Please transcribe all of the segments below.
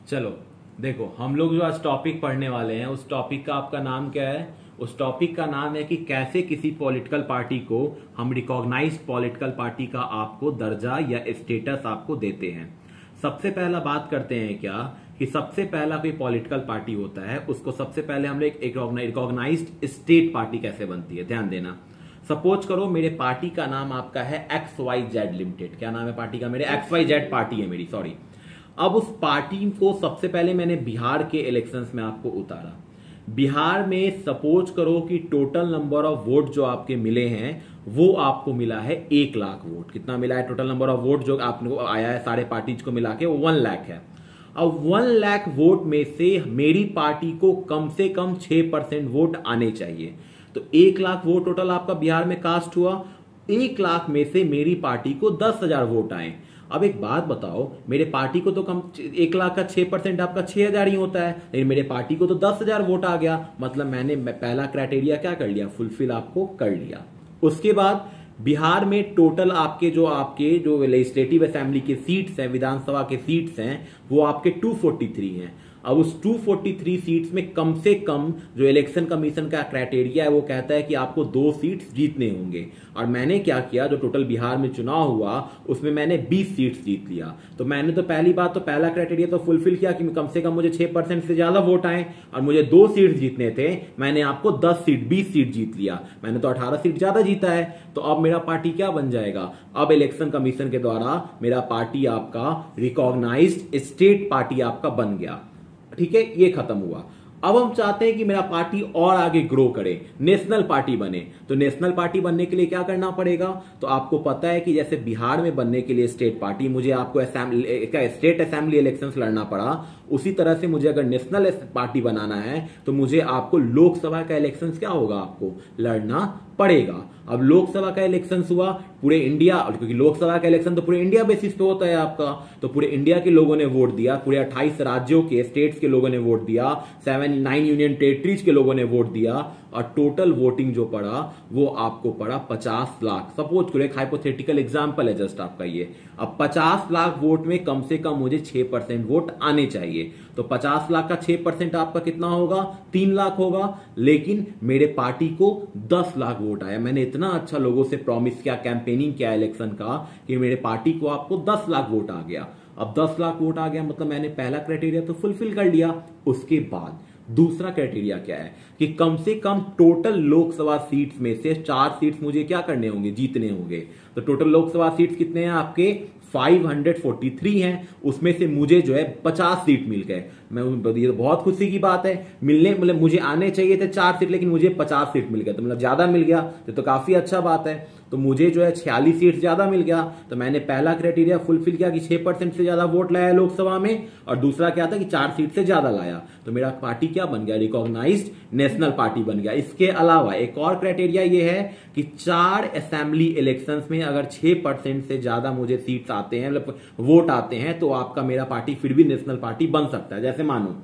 चलो देखो, हम लोग जो आज टॉपिक पढ़ने वाले हैं उस टॉपिक का आपका नाम क्या है? उस टॉपिक का नाम है कि कैसे किसी पॉलिटिकल पार्टी को हम रिकॉग्नाइज्ड पॉलिटिकल पार्टी का आपको दर्जा या स्टेटस आपको देते हैं। सबसे पहला बात करते हैं क्या कि सबसे पहला कोई पॉलिटिकल पार्टी होता है उसको सबसे पहले हम लोग एक रिकॉग्नाइज्ड स्टेट पार्टी कैसे बनती है ध्यान देना। सपोज करो मेरे पार्टी का नाम आपका है XYZ लिमिटेड। क्या नाम है पार्टी का? मेरे XYZ पार्टी है मेरी, सॉरी। अब उस पार्टी को सबसे पहले मैंने बिहार के इलेक्शंस में आपको उतारा। बिहार में सपोज करो कि टोटल नंबर ऑफ वोट जो आपके मिले हैं वो आपको मिला है 1 लाख वोट। कितना मिला है टोटल नंबर ऑफ वोट जो आपको आया है सारे पार्टीज को मिला के? वो 1 लाख है। अब 1 लाख वोट में से मेरी पार्टी को कम से कम 6% वोट आने चाहिए। तो 1 लाख वोट टोटल आपका बिहार में कास्ट हुआ। 1 लाख में से मेरी पार्टी को 10,000 वोट आए। अब एक बात बताओ, मेरे पार्टी को तो कम 1 लाख का 6% आपका 6,000 ही होता है, लेकिन मेरे पार्टी को तो 10,000 वोट आ गया। मतलब मैंने पहला क्राइटेरिया क्या कर लिया? फुलफिल आपको कर लिया। उसके बाद बिहार में टोटल आपके जो लेजिस्लेटिव असेंबली के सीट्स हैं, विधानसभा के सीट्स हैं, वो आपके 243 हैं। अब उस 243 सीट्स में कम से कम जो इलेक्शन कमीशन का क्राइटेरिया है वो कहता है कि आपको 2 सीट्स जीतने होंगे। और मैंने क्या किया, जो टोटल बिहार में चुनाव हुआ उसमें मैंने 20 सीट्स जीत लिया। तो मैंने तो पहली बात तो पहला क्राइटेरिया तो फुलफिल किया कि कम से कम मुझे 6% से ज्यादा वोट आए और मुझे 2 सीट्स जीतने थे। मैंने आपको 20 सीट जीत लिया। मैंने तो 18 सीट ज्यादा जीता है। तो अब मेरा पार्टी क्या बन जाएगा? अब इलेक्शन कमीशन के द्वारा मेरा पार्टी आपका रिकॉग्नाइज्ड स्टेट पार्टी आपका बन गया। ठीक है, ये खत्म हुआ। अब हम चाहते हैं कि मेरा पार्टी और आगे ग्रो करे, नेशनल पार्टी बने। तो नेशनल पार्टी बनने के लिए क्या करना पड़ेगा? तो आपको पता है कि जैसे बिहार में बनने के लिए स्टेट पार्टी मुझे आपको स्टेट असेंबली इलेक्शंस लड़ना पड़ा, उसी तरह से मुझे अगर नेशनल पार्टी बनाना है तो मुझे आपको लोकसभा का इलेक्शंस क्या होगा? आपको लड़ना पड़ेगा। अब लोकसभा का इलेक्शन हुआ पूरे इंडिया, क्योंकि लोकसभा का इलेक्शन तो पूरे इंडिया बेसिस पे होता है आपका, तो पूरे इंडिया के लोगों ने वोट दिया, पूरे 28 राज्यों के स्टेट्स के लोगों ने वोट दिया, 9 यूनियन टेरिटरीज के लोगों ने वोट दिया और टोटल वोटिंग जो पड़ा वो आपको पड़ा 50 लाख। सपोज करो एक हाइपोथेटिकल एग्जांपल है जस्ट आपका ये। अब 50 लाख वोट में कम से कम मुझे 6% वोट आने चाहिए। तो 50 लाख का 6% आपका कितना होगा? 3 लाख होगा। लेकिन मेरे पार्टी को 10 लाख वोट आया। मैंने इतना अच्छा लोगों से प्रॉमिस किया, कैंपेनिंग किया इलेक्शन का कि मेरे पार्टी को आपको 10 लाख वोट आ गया। अब 10 लाख वोट आ गया मतलब मैंने पहला क्राइटेरिया तो फुलफिल कर लिया। उसके बाद दूसरा क्राइटेरिया क्या है कि कम से कम टोटल लोकसभा सीट्स में से 4 सीट्स मुझे क्या करने होंगे? जीतने होंगे। तो टोटल लोकसभा सीट्स कितने हैं आपके? 543 हैं। उसमें से मुझे जो है 50 सीट मिल गए। ये तो बहुत खुशी की बात है। मतलब मुझे आने चाहिए थे 4 सीट, लेकिन मुझे 50 सीट मिल गया, तो मतलब ज्यादा मिल गया तो काफी अच्छा बात है। तो मुझे जो है 46 सीट ज्यादा मिल गया। तो मैंने पहला क्राइटेरिया फुलफिल किया कि 6% से ज्यादा वोट लाया लोकसभा में, और दूसरा क्या था कि 4 सीट से ज्यादा लाया। तो मेरा पार्टी क्या बन गया? रिकॉग्नाइज्ड नेशनल पार्टी बन गया। इसके अलावा एक और क्राइटेरिया ये है कि 4 असेंबली इलेक्शंस में अगर 6% से ज्यादा मुझे सीट्स आते हैं, मतलब वोट आते हैं, तो आपका मेरा पार्टी फिर भी नेशनल पार्टी बन सकता है। जैसे मानो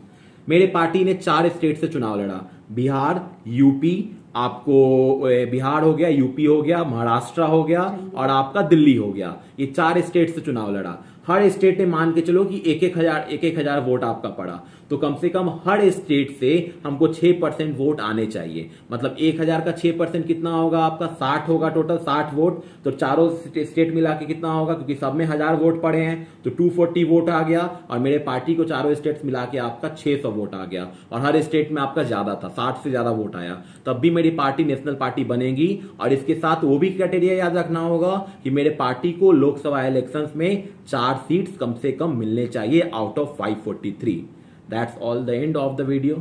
मेरे पार्टी ने 4 स्टेट से चुनाव लड़ा, बिहार, यूपी, आपको बिहार हो गया, यूपी हो गया, महाराष्ट्र हो गया और आपका दिल्ली हो गया। ये 4 स्टेट से चुनाव लड़ा। हर स्टेट में मान के चलो कि 1,000 वोट आपका पड़ा। तो कम से कम हर स्टेट से हमको 6% वोट आने चाहिए। मतलब 1,000 का 6% कितना होगा आपका? 60 होगा टोटल, 60 वोट। तो चारों स्टेट मिला के कितना होगा? क्योंकि सब में 1,000 वोट पड़े हैं तो 240 वोट आ गया। और मेरे पार्टी को चारों स्टेट्स मिला के आपका 600 वोट आ गया। और हर स्टेट में आपका ज्यादा था, 60 से ज्यादा वोट आया। तब भी मेरी पार्टी नेशनल पार्टी बनेगी। और इसके साथ वो भी क्राइटेरिया याद रखना होगा कि मेरे पार्टी को लोकसभा इलेक्शंस में 4 सीट्स कम से कम मिलने चाहिए out of 543। That's all the end of the video.